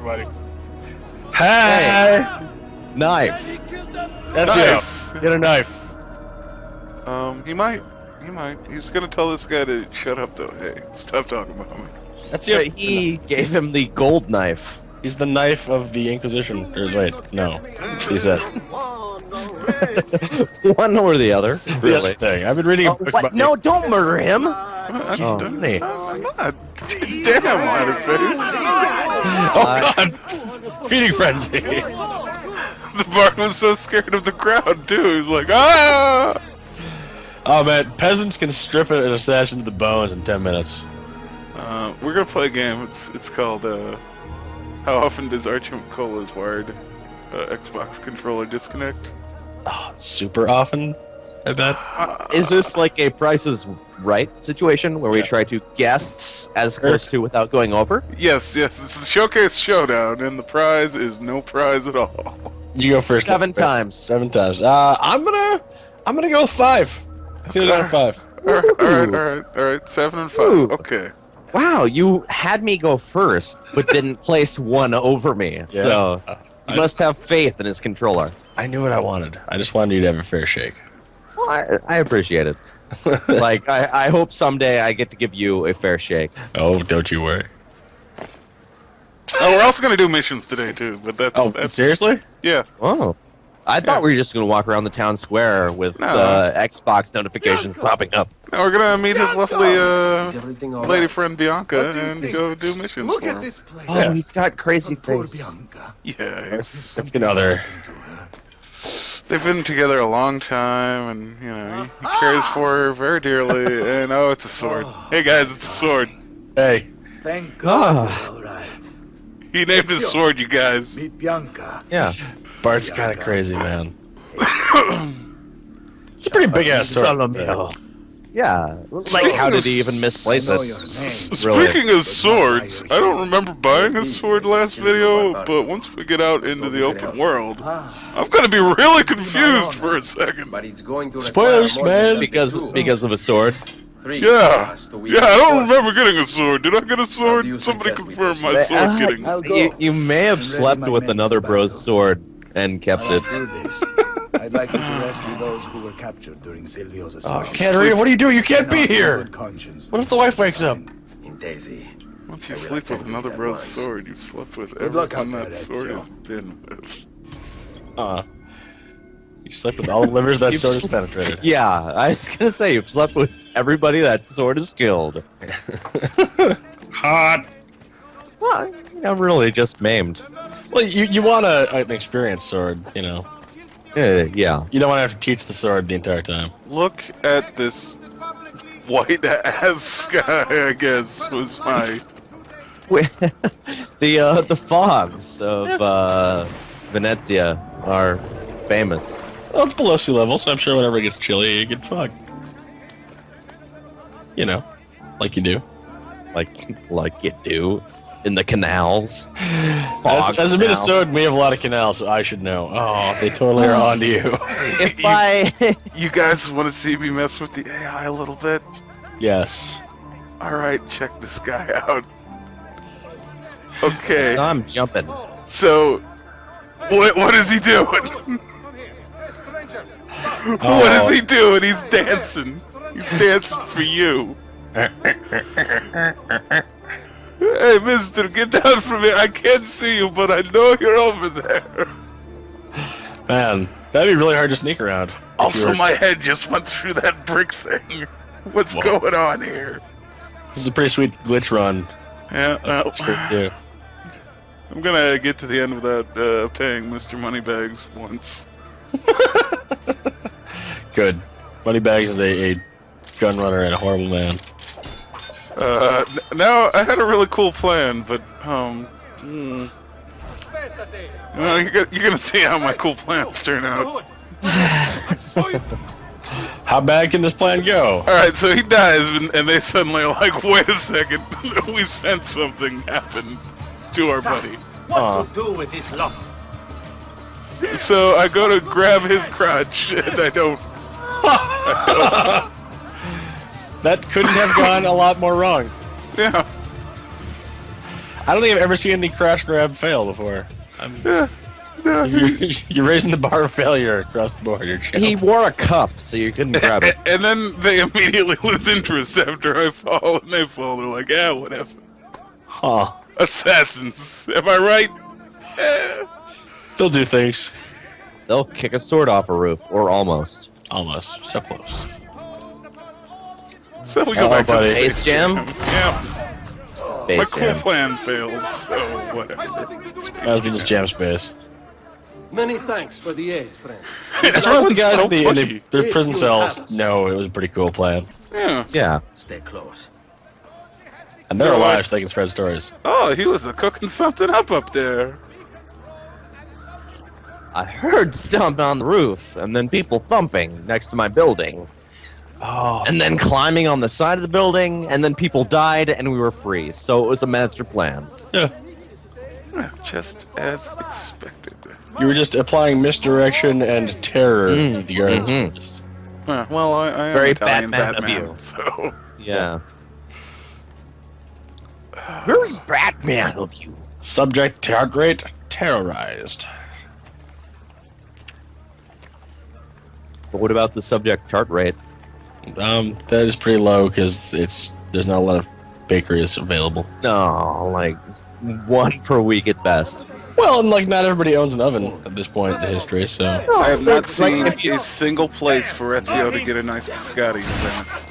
everybody. Hey! Knife. That's Knife. you. Get a knife. He might. He's gonna tell this guy to shut up, though. Hey, stop talking about me. That's you. He gave him the gold knife. He's the knife of the Inquisition. Or wait, no. He said. One or the other. The Really. other thing. I've been reading a book What? about No, don't murder him. Oh, honey. I'm not. Damn, Leatherface. Oh, God. Feeding frenzy. The bard was so scared of the crowd, too. He was like, ah! Oh, man. Peasants can strip an assassin to the bones in 10 minutes. We're gonna play a game. It's called, How Often Does RChimpCola's Wired Xbox Controller Disconnect? Oh, super often, I bet. Is this like a Price is Right situation where we try to guess as close to without going over? Yes, it's the Showcase Showdown, and the prize is no prize at all. You go first. 7 times. 7 times. I'm gonna go with 5. I feel like 5. Alright, 7 and 5. Ooh. Okay. Wow, you had me go first, but didn't place one over me. Yeah. So you must have faith in his controller. I knew what I wanted. I just wanted you to have a fair shake. Well, I appreciate it. Like, I hope someday I get to give you a fair shake. Oh, don't you worry. Oh, we're also gonna do missions today too, but that's Oh, that's seriously? yeah. Oh. I thought we were just going to walk around the town square with Xbox notifications popping up. Now we're gonna meet his lovely Everything all lady right? friend Bianca and go do missions Look for at him. this place. Oh, he's got crazy Poor face. Bianca. Yeah, Significant other. they've been together a long time, and you know he cares for her very dearly. And oh, it's a sword. Hey guys, it's a sword. Hey. Thank God Ah. you're all right. He named his sword, you guys. Meet Bianca. Yeah. Bart's kind of crazy, man. It's a pretty big ass sword. Yeah. Like, how did he even misplace know your it? name. Speaking of swords, I don't remember buying a sword last video, but once we get out into the open world, I'm gonna be really confused for a second. But it's going to Spoilers, man. Because of a sword. Yeah, I don't remember getting a sword. Did I get a sword? Somebody confirm my sword getting. You may have slept with another bro's sword and kept it. I'd like you to rescue those who were captured during Silvio's Oh, assault. Katerina, what are you doing? You can't be here! Conscience. What if the wife wakes up? In Daisy. Once you sleep with another bro's sword, you've slept with luck everyone out that there, sword Ezio. has been with. You slept with all the livers that sword has penetrated. Yeah, I was gonna say, you've slept with everybody that sword has killed. Hot! Well, I'm really just maimed. Well, you want an experienced sword, you know. Yeah. You don't want to have to teach the sword the entire time. Look at this white ass sky, I guess, was my. The fogs of Venezia are famous. Well, it's below sea level, so I'm sure whenever it gets chilly, you get fog. You know, like you do. Like you do in the canals. Fog As a canals. Minnesotan, we have a lot of canals, so I should know. Oh, they totally are onto you. If I You guys want to see me mess with the AI a little bit? Yes. Alright, check this guy out. Okay, I'm jumping. so. What is he doing? What is he doing? He's dancing. He's dancing for you. Hey, mister, get down from here. I can't see you, but I know you're over there. Man, that'd be really hard to sneak around. if you Also, were- my head just went through that brick thing. What's Whoa. going on here? This is a pretty sweet glitch run. Yeah, That's great, too. I'm gonna get to the end without paying Mr. Moneybags once. Good. Moneybags is a gun runner and a horrible man. Now, I had a really cool plan, but, well, you're gonna see how my cool plans turn out. How bad can this plan go? Alright, so he dies, and they suddenly are like, wait a second, we sensed something happen to our buddy. What to do with this lock? So I go to grab his crotch, and I don't. That couldn't have gone a lot more wrong. Yeah. I don't think I've ever seen any crash grab fail before. Yeah. No, You're raising the bar of failure across the board. You're He wore a cup, so you couldn't grab it. and then they immediately lose interest after I fall, and they fall. They're like, yeah, whatever. Huh. Assassins. Am I right? They'll do things. They'll kick a sword off a roof, or almost. Almost. So close. So we go back to the buddy. Space Jam? Yeah. My Space cool Jam. plan failed, so whatever. That was just jam space. Many thanks for the aid, friend. As far as the guys so in pushy. their prison cells know, it was a pretty cool plan. Yeah. Yeah. Stay close. And they're Yeah, alive, like- so they can spread stories. Oh, he was cooking something up there. I heard stomping on the roof, and then people thumping next to my building. Oh. And then climbing on the side of the building, and then people died, and we were free. So it was a master plan. Yeah. Yeah, just as expected. You were just applying misdirection and terror to the guards first. Well, I am Very Italian Batman of Batman, you. so... Yeah. Very Batman of you. Subject heart rate terrorized. But what about the subject heart rate? That is pretty low because there's not a lot of bakeries available. No, like one per week at best. Well, and like not everybody owns an oven at this point in history, so I have not It's like seen if you- a single place for Ezio to get a nice biscotti in Venice.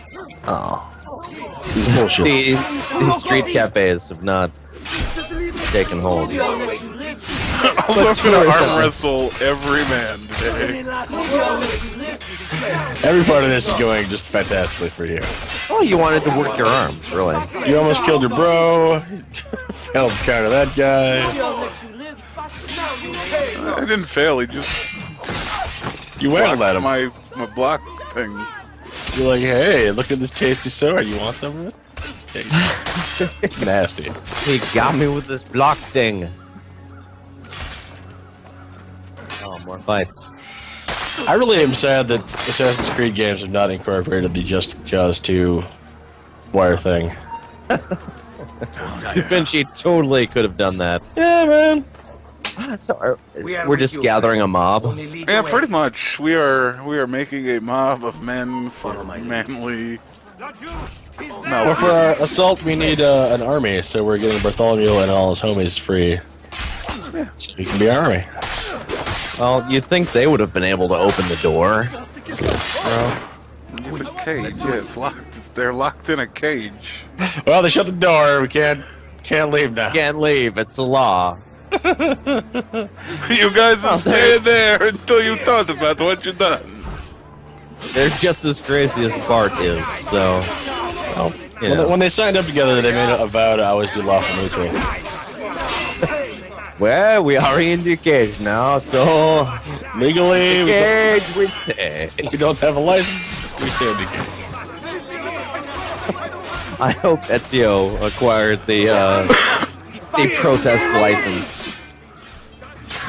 he's bullshit. These street cafes have not taken hold. Also, I'm gonna tourism. arm wrestle every man today. Every part of this is going just fantastically for you. Oh, you wanted to work your arms, really? You almost killed your bro. Failed to counter that guy. I didn't fail. He just You wailed at him. my block thing. You're like, hey, look at this tasty sword. You want some of it? Okay. Nasty. He got me with this block thing. Oh, more fights. I really am sad that Assassin's Creed games have not incorporated the Just Cause 2 wire thing. Da Vinci totally could have done that. Yeah, man. We're just gathering a mob. Yeah, pretty much. We are making a mob of men for manly. Well, for our assault, we need an army, so we're getting Bartholomew and all his homies free. So we can be our army. Well, you'd think they would have been able to open the door. It's a cage. Yeah, it's locked. They're locked in a cage. Well, they shut the door. We can't leave now. Can't leave. It's the law. You guys will stay there until you thought about what you've done. They're just as crazy as Bart is, so... Well, you know. When they signed up together, they made a vow to always be lawful neutral. Well, we are in the cage now, so... Legally, Cage we stay. we don't have a license. We stay in the cage. I hope Ezio acquired the protest license.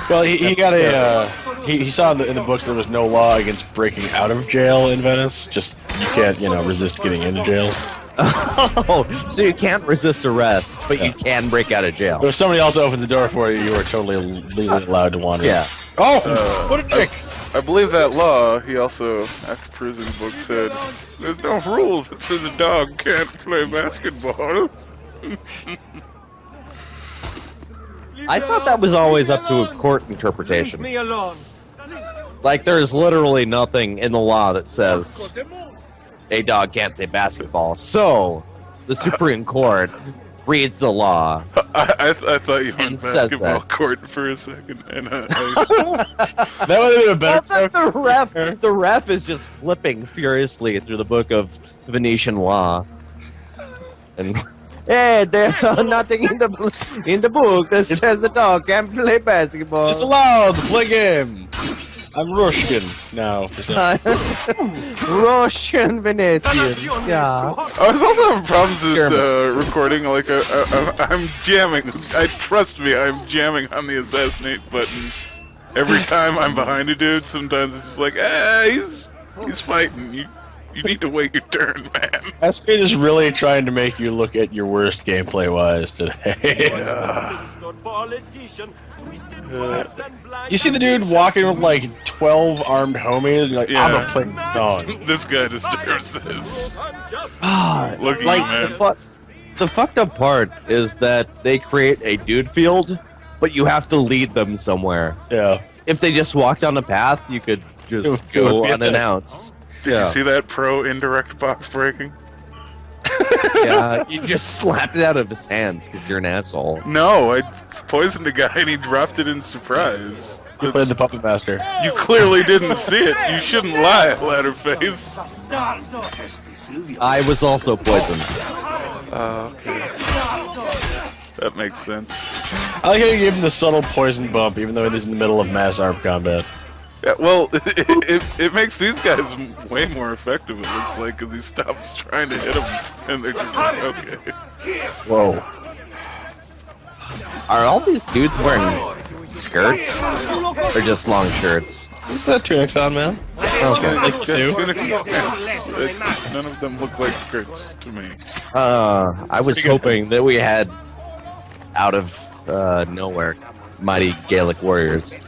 Well, he got a. He saw in the books there was no law against breaking out of jail in Venice. Just you can't, resist getting into jail. Oh, so you can't resist arrest, but you can break out of jail. But if somebody else opens the door for you, you are totally legally allowed to wander. Yeah. Oh, what a dick! I believe that law, he also, after prison book, said, there's no rule that says a dog can't play basketball. I thought that was always up to a court interpretation. Like, there's literally nothing in the law that says a dog can't say basketball. So, the Supreme Court reads the law. I thought you meant And says basketball that. court for a second, and That would have been a better. Well, the ref is just flipping furiously through the book of Venetian law. And hey, there's nothing in the book that says the dog can't play basketball. It's allowed to play game. I'm Russian now for some. Russian Venetian. Yeah. I was also having problems with recording, like, I'm jamming, trust me, I'm jamming on the assassinate button every time I'm behind a dude. Sometimes it's just like, he's fighting, you You need to wait your turn, man. Asscreed is really trying to make you look at your worst gameplay-wise today. You see the dude walking with like 12 armed homies, and you're like, I'm gonna play dog. This guy deserves this. Look at Like, you, man. the fucked up part is that they create a dude field, but you have to lead them somewhere. Yeah. If they just walk down the path, you could just It would go be a thing. unannounced. Did you see that pro indirect box breaking? Yeah, you just slapped it out of his hands because you're an asshole. No, I poisoned a guy and he dropped it in surprise. You played the Puppet Master. You clearly didn't see it. You shouldn't lie, Ladderface. I was also poisoned. Okay. That makes sense. I like how you gave him the subtle poison bump, even though he's in the middle of mass armed combat. Yeah, well, it makes these guys way more effective, it looks like, because he stops trying to hit them, and they're just like, okay. Whoa. Are all these dudes wearing skirts? Or just long shirts? What's that tunics on, man? Okay. Like Yeah, you? tunics and pants. None of them look like skirts to me. I was hoping that we had out of nowhere mighty Gaelic warriors.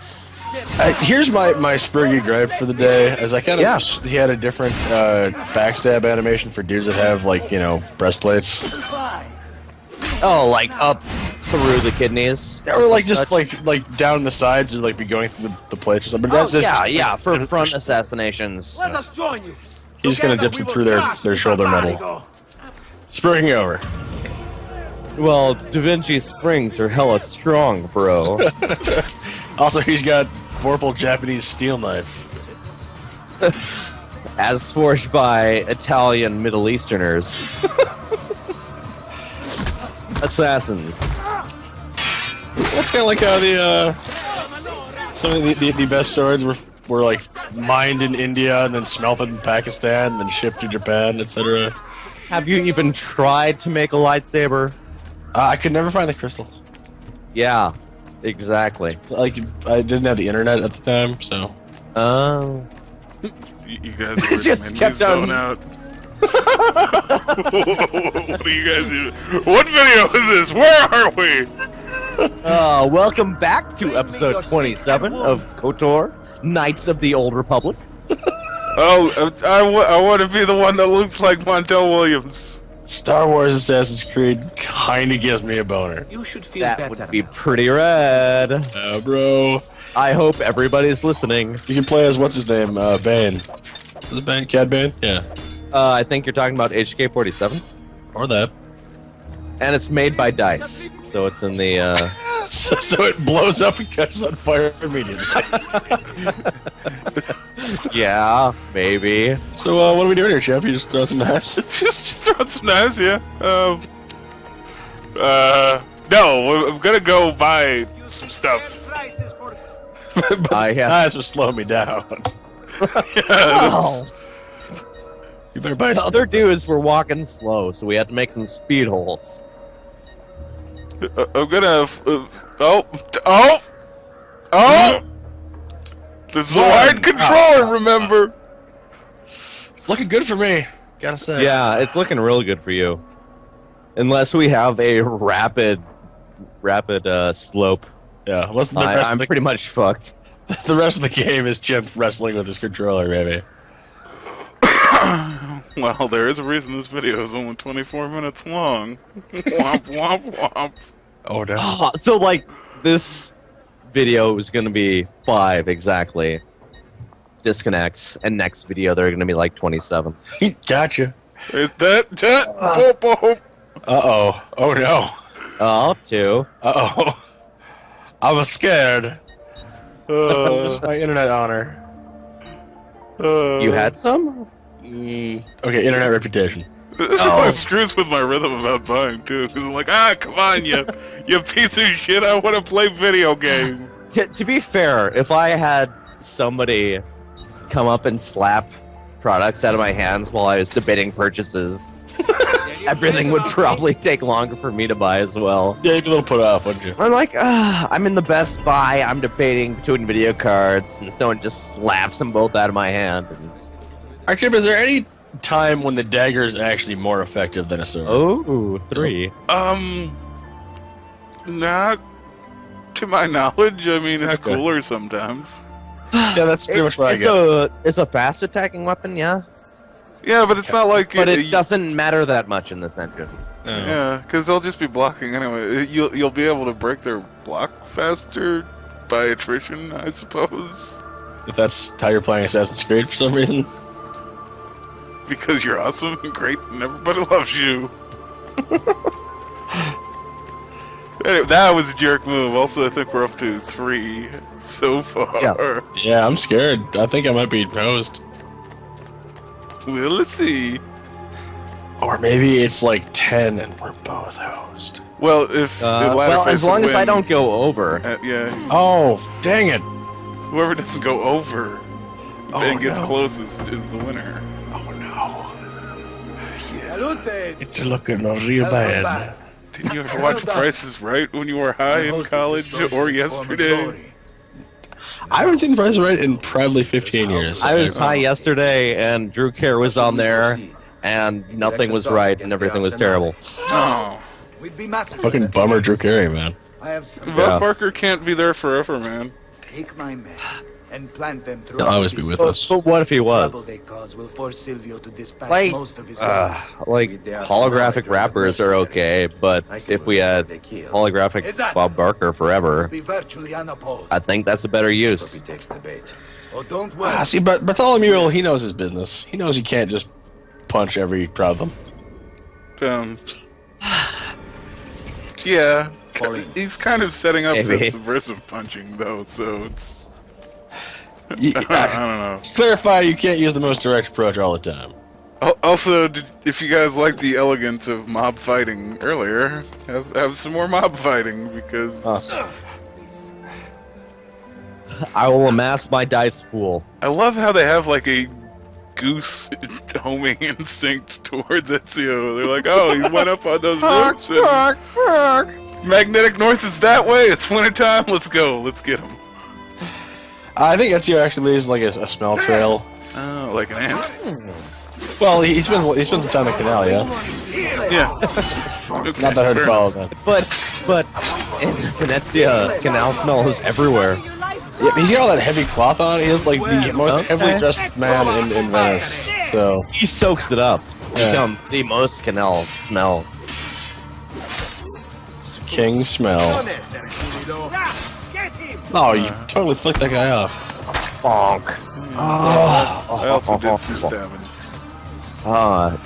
Here's my Spurgy gripe for the day, as I kind of wish he had a different backstab animation for dudes that have, like, you know, breastplates. Oh, like up through the kidneys? Or like just like down the sides, or like be going through the plates or something. But that's just for front assassinations. Let us join you. He's just gonna dip it through their shoulder metal. Spurring over. Well, Da Vinci Springs are hella strong, bro. Also, he's got vorpal Japanese steel knife. As forged by Italian Middle Easterners. Assassins. That's kind of like how the some of the best swords were like mined in India and then smelted in Pakistan and then shipped to Japan, etc. Have you even tried to make a lightsaber? I could never find the crystals. Yeah, exactly. Like, I didn't have the internet at the time, so. Oh. You guys are Just making me kept zone on- out. What are you guys doing? What video is this? Where are we? Welcome back to episode 27 of KOTOR, Knights of the Old Republic. Oh, I want to be the one that looks like Montel Williams. Star Wars Assassin's Creed kinda gives me a boner. You should feel That better. would be pretty rad. Bro. I hope everybody's listening. You can play as, what's his name? Bane. Is it Bane? Cad Bane? Yeah. I think you're talking about HK-47. Or that. And it's made by DICE, so it's in the, So it blows up and catches on fire immediately. yeah, maybe. So, what are we doing here, Chef? You just throw some knives? just throwing some knives, yeah. No, I'm gonna go buy some stuff. But I these have- knives will slow me down. Oh. You better buy The some. other dudes were walking slow, so we had to make some speed holes. I'm gonna. This is a wide controller, remember? It's looking good for me, gotta say. Yeah, it's looking real good for you. Unless we have a rapid slope. Yeah, listen, the rest, I'm of the, pretty much fucked. the rest of the game is Chimp wrestling with his controller, baby. Well, there is a reason this video is only 24 minutes long. Womp womp womp. Oh no. So, like, this video is going to be 5 exactly disconnects, and next video they're going to be like 27. Gotcha. Boop, boop. Uh-oh. Oh no. Up to. Uh-oh. I was scared. What's my internet honor? You had some? Okay, internet reputation. This really screws with my rhythm about buying too, because I'm like, come on, you piece of shit! I want to play video game. To be fair, if I had somebody come up and slap products out of my hands while I was debating purchases, everything would probably take longer for me to buy as well. Yeah, you'd be a little put off, wouldn't you? I'm like, I'm in the Best Buy, I'm debating between video cards, and someone just slaps them both out of my hand. And Archip, is there any time when the dagger is actually more effective than a sword. Oh, 3. Not to my knowledge. I mean, it's Okay. cooler sometimes. Yeah, that's pretty much what I It's get. it's a fast attacking weapon, yeah. Yeah, but it's not like But it doesn't matter that much in this engine. No. Yeah, because they'll just be blocking anyway. You'll be able to break their block faster by attrition, I suppose. If that's how you're playing Assassin's Creed for some reason. Because you're awesome and great and everybody loves you. Anyway, that was a jerk move. Also, I think we're up to 3 so far. Yeah. Yeah, I'm scared. I think I might be toast. We'll see. Or maybe it's like 10 and we're both host. Well, if well, as long as I don't go over. Yeah, Oh, dang it. whoever doesn't go over and gets no. closest is the winner. Oh no. Salute! It's looking real bad. Didn't you ever watch Price is Right when you were high in college or yesterday? I haven't seen Price is Right in probably 15 years. I was high yesterday, and Drew Care was on there, and nothing was right, and everything was terrible. Oh. We'd be massive. Fucking bummer Drew Carey, man. I have some. Bob Barker can't be there forever, man. Take my men and plant them through. He'll always be with us. But what if he Trouble was? they cause will force Silvio to dispatch Like, most of his guards. Like, holographic rappers are okay, but if we had holographic Bob Barker forever, Be virtually unopposed. I think that's a better use. Takes the bait. Oh, don't worry. See, but Bartholomew, he knows his business. He knows he can't just punch every crowd of them. Yeah. He's kind of setting up Maybe. this subversive punching, though, so it's... I You- don't know. To clarify, you can't use the most direct approach all the time. Also, if you guys like the elegance of mob fighting earlier, have some more mob fighting, because... I will amass my dice pool. I love how they have, like, a goose homing instinct towards Ezio. They're like, oh, he went up on those roofs, and magnetic north is that way, it's wintertime, let's go, let's get him. I think Ezio actually leaves like a smell trail. Oh, like an ant? Well, he spends some time in Canal, yeah. Yeah. Okay, Not that hard to fair follow then. But in Venezia, canal smell is everywhere. Yeah, he's got all that heavy cloth on. He is like the most heavily dressed man in Venice. So He soaks it up. Yeah. Become the most canal smell. King smell. Oh, you totally flicked that guy off. Bonk. I also did some stabbings.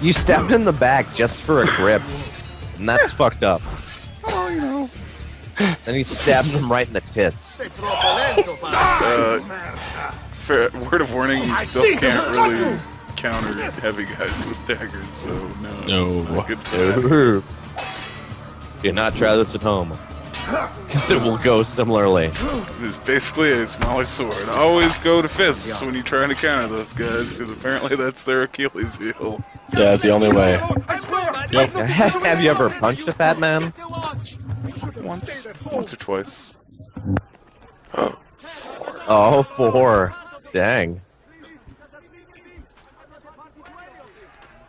You stabbed in the back just for a grip. And that's fucked up. Oh, you know. Then he stabbed him right in the tits. Fair, word of warning, you still can't really counter heavy guys with daggers, so no. It's not good for that. Do not try this at home. Because it will go similarly. It's basically a smaller sword. Always go to fists when you're trying to counter those guys, because apparently that's their Achilles heel. Yeah, that's the only way. Yep. Have you ever punched a fat man? Once or twice. Oh, 4. Dang.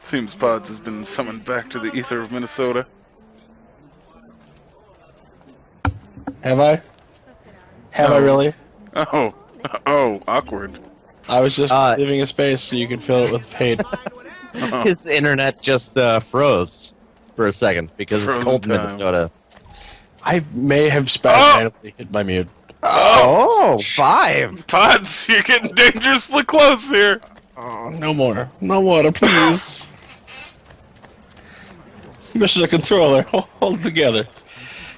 Seems Pods has been summoned back to the ether of Minnesota. Have I? Have I really? Oh, awkward. I was just leaving a space so you could fill it with hate. His internet just froze for a second because it's Frozen cold in time. Minnesota. I may have randomly hit my mute. Oh, 5. Pods, you're getting dangerously close here. Oh, no more. No water, please. Mr. Controller, hold it together.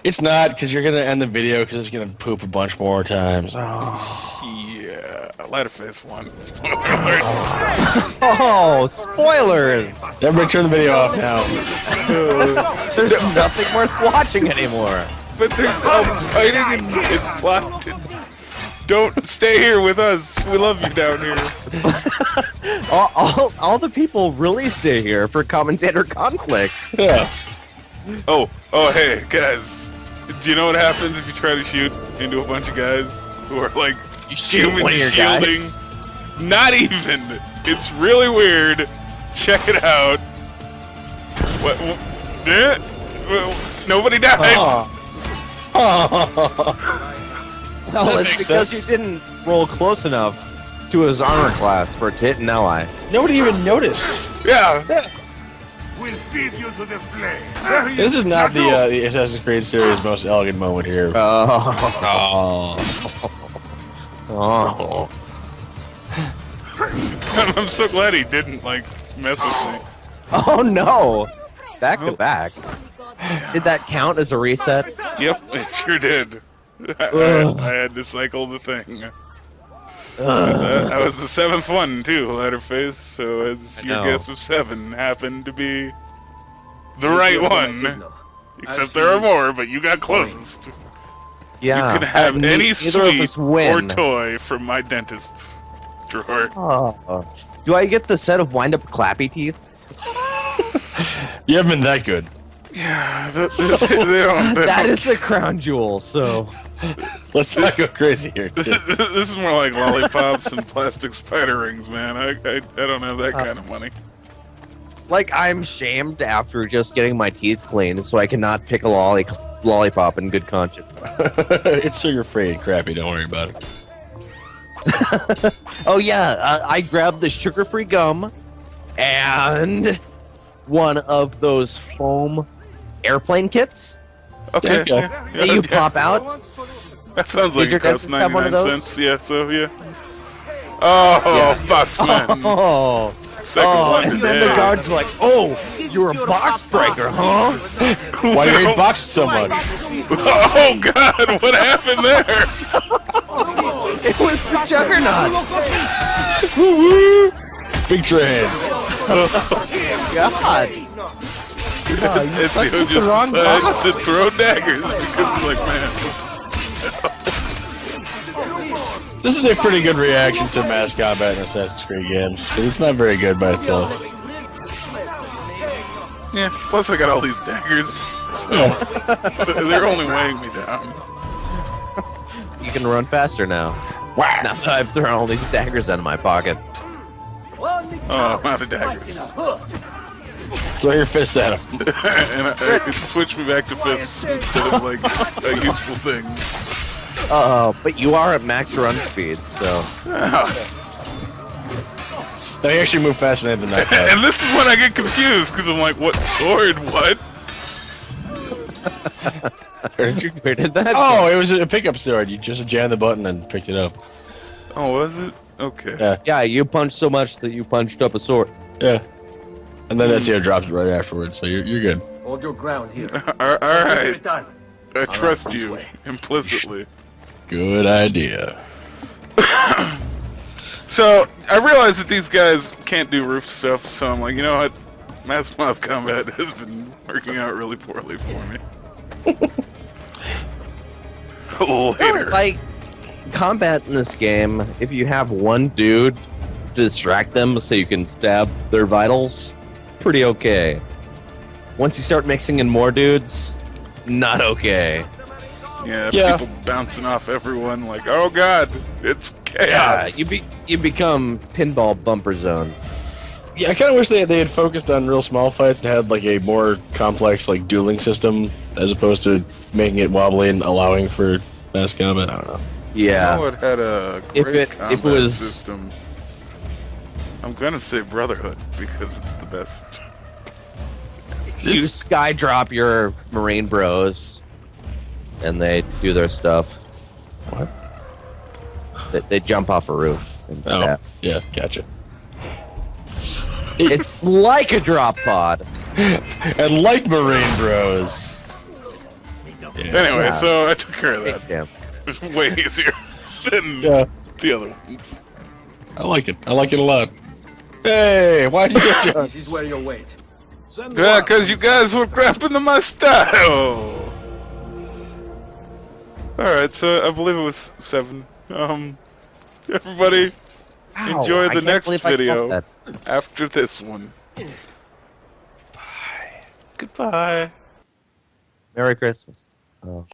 It's not, because you're going to end the video because it's going to poop a bunch more times. Oh. Yeah, Latterface won. Spoiler alert. Oh, spoilers! Everybody turn the video off now. There's nothing worth watching anymore. But there's all this fighting and plot. Don't stay here with us. We love you down here. All the people really stay here for commentator conflict. Yeah. Oh, hey, guys. Do you know what happens if you try to shoot into a bunch of guys who are like You shoot one of your shielding? guys? Not even. It's really weird. Check it out. What? Nobody died. Well, it's makes because sense. you didn't roll close enough to his armor class for it to hit an ally. Nobody even noticed. Yeah. We'll feed you to the flame. This is not the Assassin's Creed series' most elegant moment here. Oh. I'm so glad he didn't like mess with me. Oh no! Back to back. Did that count as a reset? Yep, it sure did. I had to cycle the thing. I was the 7th one too, Letterface. So as your know. guess of 7 happened to be the right one. Signal. Except there are more, but you got closest. Yeah. You can have any neither of sweet us or win. toy from my dentist's drawer. Oh. Do I get the set of wind-up clappy teeth? You haven't been that good. Yeah, they don't. That is the crown jewel. So Let's not go crazy here. This is more like lollipops and plastic spider rings, man. I don't have that kind of money. like I'm shamed after just getting my teeth cleaned, so I cannot pick a lollipop in good conscience. It's sugar-free and crappy. Don't worry about it. Oh yeah, I grabbed the sugar-free gum and one of those foam airplane kits Okay. Okay. Yeah, that you pop out. That sounds like Did it your costs dentist have one of 99 those? cents. Yeah, so yeah. Oh, Boxman. Oh, Second one and then today. the guard's like, "Oh, you're a box breaker, huh?" Why do you hate boxes so much? Oh God, what happened there? It was the Juggernaut. Big train. God. Ezio just wrong decides box. to throw daggers because he's like, man. This is a pretty good reaction to mass combat in Assassin's Creed games. But it's not very good by itself. Yeah, plus I got all these daggers, so they're only weighing me down. You can run faster now. Now that I've thrown all these daggers out of my pocket. Oh, I'm out of daggers. Throw your fist at him. And it switched me back to fists instead of like a useful thing. But you are at max run speed, so. They actually move faster than knife. And this is when I get confused because I'm like, what sword? What? Where did that? Oh, it was a pickup sword. You just jammed the button and picked it up. Oh, was it? Okay. Yeah, Yeah, you punched so much that you punched up a sword. yeah. And then Ezio drops it right afterwards, so you're good. Hold your ground here. All right. Return. I trust this you way. implicitly. Good idea. So I realize that these guys can't do roof stuff, so I'm like, you know what? Mass mob combat has been working out really poorly for me. Later. Like, combat in this game, if you have one dude to distract them so you can stab their vitals, pretty okay. Once you start mixing in more dudes, not okay. Yeah, Yeah. people bouncing off everyone like, oh god, it's Yeah, chaos. you become pinball bumper zone. Yeah, I kind of wish they had focused on real small fights and had like a more complex like dueling system as opposed to making it wobbly and allowing for mass combat. I don't know. Yeah. Oh, it had a If great it combat was- system. I'm gonna say Brotherhood because it's the best. You sky drop your Marine bros, and they do their stuff. What? They jump off a roof and Oh, stab. yeah, gotcha. It's like a drop pod. And like Marine Bros. Yeah. Anyway, so I took care of Thanks, that. Dan. It was way easier than Yeah, the other ones. I like it. I like it a lot. Hey, why did you get This is where you wait. Yeah, because you guys were cramping to my style. Alright, so I believe it was 7. Everybody, Ow, enjoy I the can't next believe I video felt after this one. Bye. Goodbye. Merry Christmas. Oh.